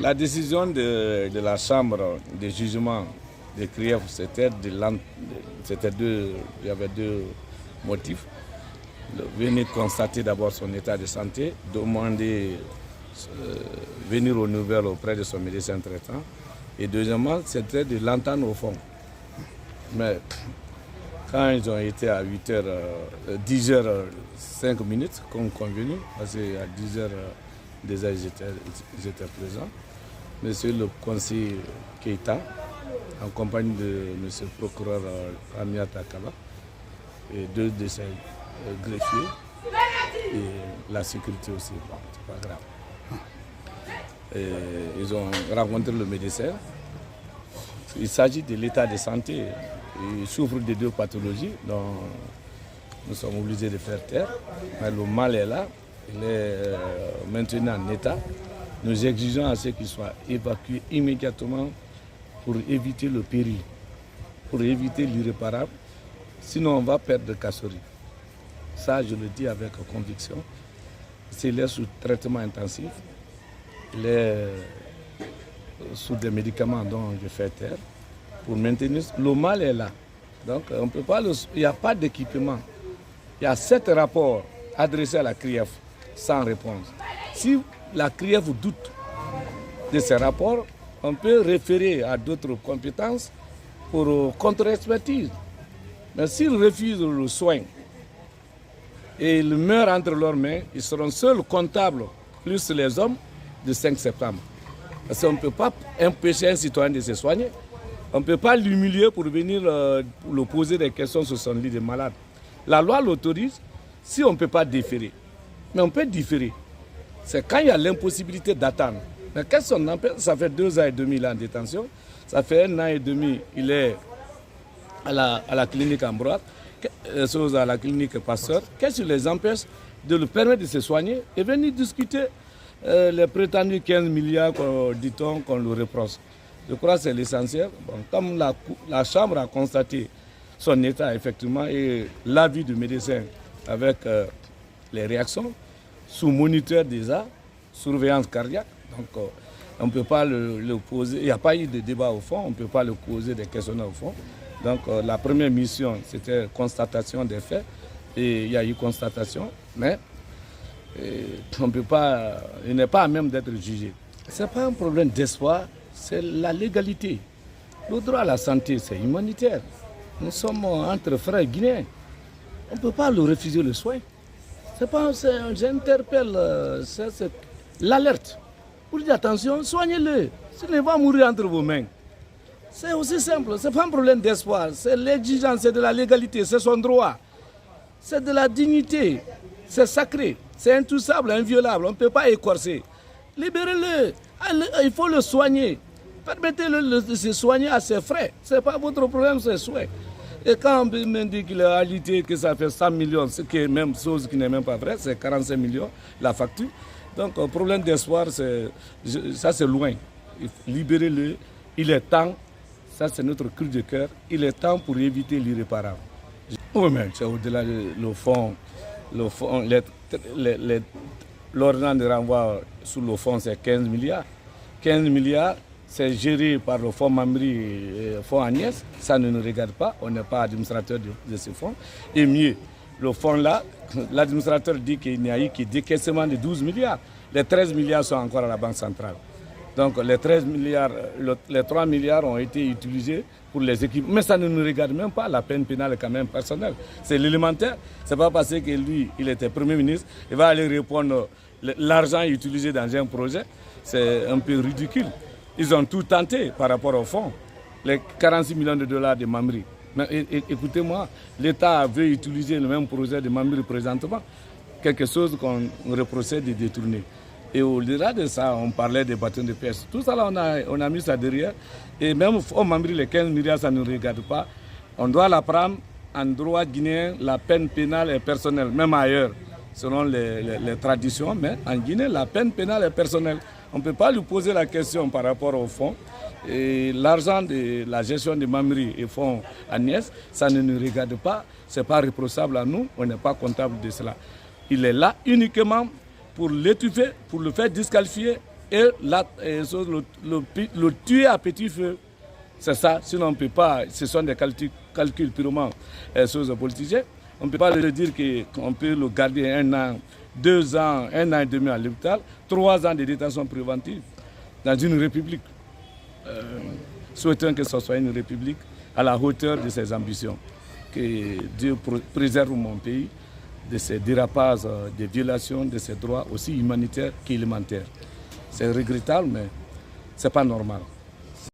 La décision de la Chambre de jugement de Krief, il y avait deux motifs. Venir constater d'abord son état de santé, demander venir aux nouvelles auprès de son médecin traitant. Et deuxièmement, c'était de l'entendre au fond. Mais quand ils ont été à 10h05, comme convenu, parce qu'à 10h déjà ils étaient présents, monsieur le conseiller Keita, en compagnie de monsieur le procureur Amia Takaba, et deux de ses greffiers, et la sécurité aussi, bon, c'est pas grave. Et ils ont rencontré le médecin. Il s'agit de l'état de santé. Il souffre de deux pathologies dont nous sommes obligés de faire taire. Mais le mal est là, il est maintenu en état. Nous exigeons à ce qu'il soit évacué immédiatement pour éviter le péril, pour éviter l'irréparable. Sinon, on va perdre de Kassori. Ça, je le dis avec conviction. S'il est sous traitement intensif, il est sous des médicaments dont je fais taire pour maintenir. Le mal est là. Donc, on peut pas il n'y a pas d'équipement. Il y a 7 rapports adressés à la CRIEF sans réponse. Si la CRIEF doute de ces rapports, on peut référer à d'autres compétences pour contre-expertise. Mais s'ils refusent le soin et ils meurent entre leurs mains, ils seront seuls comptables, plus les hommes, de 5 septembre. Parce qu'on ne peut pas empêcher un citoyen de se soigner. On ne peut pas l'humilier pour venir lui poser des questions sur son lit de malade. La loi l'autorise si on ne peut pas déférer. Mais on peut différer. C'est quand il y a l'impossibilité d'attendre. Mais qu'est-ce qu'on empêche? Ça fait 2 ans et demi qu'il est en détention. Ça fait 1 an et demi qu'il est à la clinique Ambroise, à la clinique Pasteur. Qu'est-ce qui les empêche de lui permettre de se soigner et venir discuter les prétendus 15 milliards, dit-on, qu'on lui reproche. Je crois que c'est l'essentiel. Bon, comme la Chambre a constaté son état, effectivement, et l'avis du médecin avec les réactions, sous moniteur déjà, surveillance cardiaque, donc on ne peut pas le poser, il n'y a pas eu de débat au fond, on ne peut pas le poser des questions au fond. Donc la première mission, c'était constatation des faits, et il y a eu constatation, mais on peut pas, il n'est pas à même d'être jugé. Ce n'est pas un problème d'espoir, c'est la légalité. Le droit à la santé, c'est humanitaire. Nous sommes entre frères guinéens. On ne peut pas le refuser le soin. J'interpelle l'alerte. Pour dire attention, soignez-le. S'il va mourir entre vos mains. C'est aussi simple, ce n'est pas un problème d'espoir. C'est l'exigence, c'est de la légalité, c'est son droit. C'est de la dignité, c'est sacré, c'est intouchable, inviolable, on ne peut pas écorcer. Libérez-le, il faut le soigner. Permettez-le de se soigner à ses frais. Ce n'est pas votre problème, c'est souhait. Et quand on me dit qu'il a alité, que ça fait 100 millions, ce qui est même chose qui n'est même pas vrai, c'est 45 millions la facture. Donc, le problème d'espoir, ça c'est loin. Libérez-le, il est temps, ça c'est notre cri de cœur, il est temps pour éviter l'irréparable. Oui, mais c'est au-delà le fond, l'ordonnance de renvoi sous le fond, c'est 15 milliards. 15 milliards, c'est géré par le fonds Mamri et le fonds Agnès. Ça ne nous regarde pas, on n'est pas administrateur de ce fonds. Et mieux, le fonds là, l'administrateur dit qu'il n'y a eu que décaissement de 12 milliards. Les 13 milliards sont encore à la Banque centrale. Donc les 13 milliards, les 3 milliards ont été utilisés pour les équipes. Mais ça ne nous regarde même pas, la peine pénale est quand même personnelle. C'est l'élémentaire. Ce n'est pas parce que lui, il était Premier ministre, il va aller répondre l'argent utilisé dans un projet. C'est un peu ridicule. Ils ont tout tenté par rapport au fonds. Les 46 millions de dollars de Mamri. Mais écoutez-moi, l'État veut utiliser le même projet de Mamri présentement. Quelque chose qu'on reprochait de détourner. Et au-delà de ça, on parlait des bâtons de pêche. Tout ça, là, on a mis ça derrière. Et même au Mamri, les 15 milliards, ça ne nous regarde pas. On doit la prendre en droit guinéen. La peine pénale est personnelle, même ailleurs, selon les traditions. Mais en Guinée, la peine pénale est personnelle. On ne peut pas lui poser la question par rapport au fonds. Et l'argent de la gestion de Mamri et fonds Agnès, ça ne nous regarde pas. Ce n'est pas reprochable à nous. On n'est pas comptable de cela. Il est là uniquement pour l'étouffer, pour le faire disqualifier Et le tuer à petit feu, c'est ça, sinon on ne peut pas, ce sont des calculs purement politiciens. On ne peut pas le dire qu'on peut le garder 1 an, 2 ans, 1 an et demi à l'hôpital, 3 ans de détention préventive dans une république. Souhaitons que ce soit une république à la hauteur de ses ambitions. Que Dieu préserve mon pays de ces dérapages, des violations de ses droits aussi humanitaires qu'élémentaires. C'est regrettable, mais ce n'est pas normal.